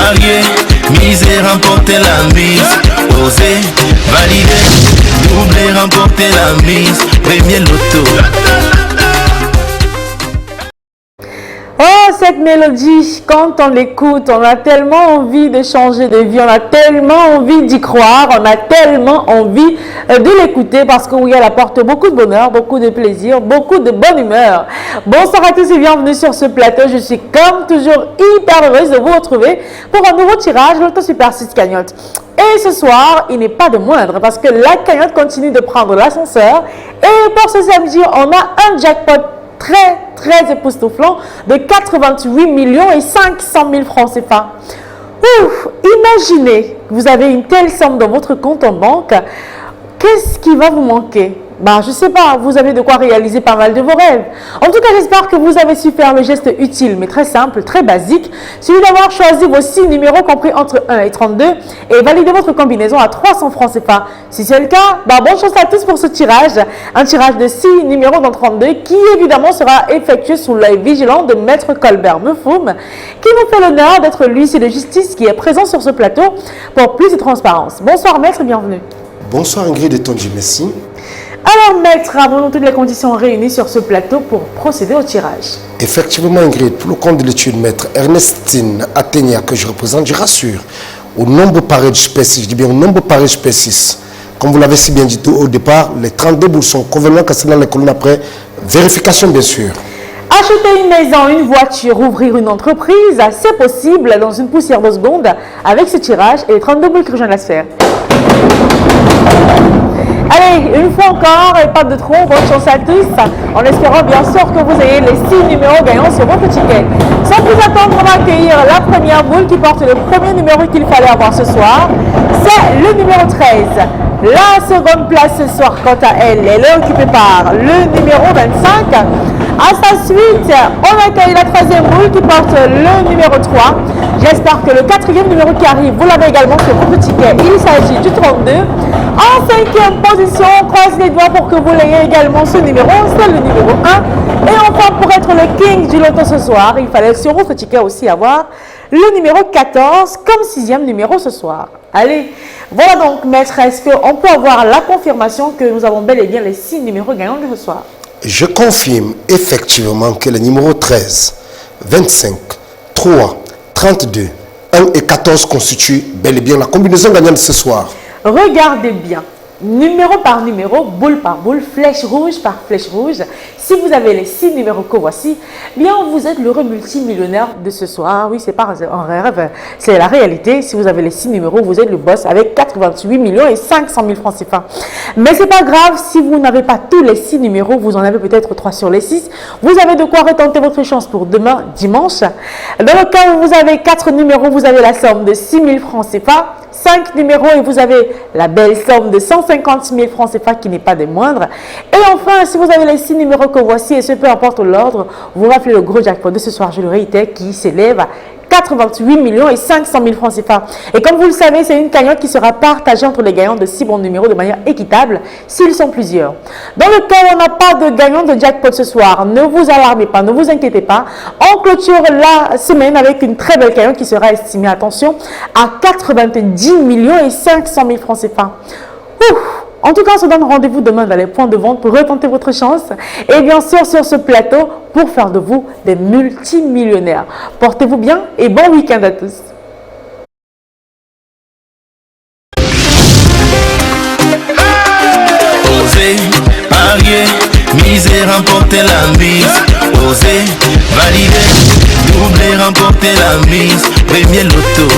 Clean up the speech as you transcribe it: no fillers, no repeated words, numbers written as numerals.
parier, miser, remporter la mise. Oser, valider, doubler, remporter la mise. Premier loto. Oh, cette mélodie, quand on l'écoute, on a tellement envie de changer de vie, on a tellement envie d'y croire, on a tellement envie de l'écouter parce que oui, elle apporte beaucoup de bonheur, beaucoup de plaisir, beaucoup de bonne humeur. Bonsoir à tous et bienvenue sur ce plateau. Je suis comme toujours hyper heureuse de vous retrouver pour un nouveau tirage, l'Auto Super 6 cagnotte. Et ce soir, il n'est pas de moindre parce que la cagnotte continue de prendre l'ascenseur. Et pour ce samedi, on a un jackpot très époustouflant de 88 millions et 500 000 francs CFA. Ouf, imaginez que vous avez une telle somme dans votre compte en banque. Qu'est-ce qui va vous manquer? Je ne sais pas, vous avez de quoi réaliser pas mal de vos rêves. En tout cas, j'espère que vous avez su faire le geste utile, mais très simple, très basique, celui d'avoir choisi vos 6 numéros compris entre 1 et 32 et valider votre combinaison à 300 francs CFA. Si c'est le cas, bonne chance à tous pour ce tirage. Un tirage de 6 numéros dans 32 qui évidemment sera effectué sous l'œil vigilant de Maître Colbert Meufoum, qui nous fait l'honneur d'être l'huissier de justice qui est présent sur ce plateau pour plus de transparence. Bonsoir Maître, bienvenue. Bonsoir Ingrid et Tonji, merci. Alors Maître, avons-nous toutes les conditions réunies sur ce plateau pour procéder au tirage? Effectivement Ingrid, pour le compte de l'étude Maître Ernestine Athénia que je représente, je rassure, au nombre pareil de spécies, je dis bien au nombre pareil de spécies, comme vous l'avez si bien dit au départ, les 32 boules sont convenablement cassées dans les colonnes après vérification bien sûr. Acheter une maison, une voiture, ouvrir une entreprise, c'est possible dans une poussière de seconde avec ce tirage et les 32 boules que je viens de faire. Allez, une fois encore, et pas de trop, bonne chance à tous, en espérant bien sûr que vous ayez les 6 numéros gagnants sur votre ticket. Sans plus attendre, on va accueillir la première boule qui porte le premier numéro qu'il fallait avoir ce soir. C'est le numéro 13. La seconde place ce soir, quant à elle, elle est occupée par le numéro 25. À sa suite, on accueille la troisième boule qui porte le numéro 3. J'espère que le quatrième numéro qui arrive, vous l'avez également sur votre ticket. Il s'agit du 32. En cinquième position, on croise les doigts pour que vous l'ayez également ce numéro. C'est le numéro 1. Et enfin, pour être le king du loto ce soir, il fallait sur votre ticket aussi avoir le numéro 14 comme sixième numéro ce soir. Allez, voilà donc, Maître, est-ce qu'on peut avoir la confirmation que nous avons bel et bien les 6 numéros gagnants de ce soir? Je confirme effectivement que les numéros 13, 25, 3, 32, 1 et 14 constituent bel et bien la combinaison gagnante de ce soir. Regardez bien, numéro par numéro, boule par boule, flèche rouge par flèche rouge. Si vous avez les 6 numéros que voici, bien vous êtes l'heureux multimillionnaire de ce soir. Oui, c'est pas un rêve, c'est la réalité. Si vous avez les 6 numéros, vous êtes le boss avec 88 millions et 500 000 francs CFA. Mais c'est pas grave, si vous n'avez pas tous les 6 numéros, vous en avez peut-être 3 sur les 6. Vous avez de quoi retenter votre chance pour demain, dimanche. Dans le cas où vous avez 4 numéros, vous avez la somme de 6 000 francs CFA. 5 numéros et vous avez la belle somme de 150 000 francs CFA qui n'est pas des moindres. Et enfin, si vous avez les 6 numéros que voici, et ce peu importe l'ordre, vous rappelez le gros jackpot de ce soir, je le réitère, qui s'élève à 88 millions et 500 000 francs CFA. Et comme vous le savez, c'est une cagnotte qui sera partagée entre les gagnants de 6 bons numéros de manière équitable, s'ils sont plusieurs. Dans le cas où on n'a pas de gagnant de jackpot ce soir, ne vous alarmez pas, ne vous inquiétez pas. On clôture la semaine avec une très belle cagnotte qui sera estimée, attention, à 90 millions et 500 000 francs CFA. Ouf! En tout cas, on se donne rendez-vous demain dans les points de vente pour retenter votre chance et bien sûr sur ce plateau pour faire de vous des multimillionnaires. Portez-vous bien et bon week-end à tous. Oser, parier, miser, remporter la mise. Oser, valider, doubler, remporter la mise. Premier loto.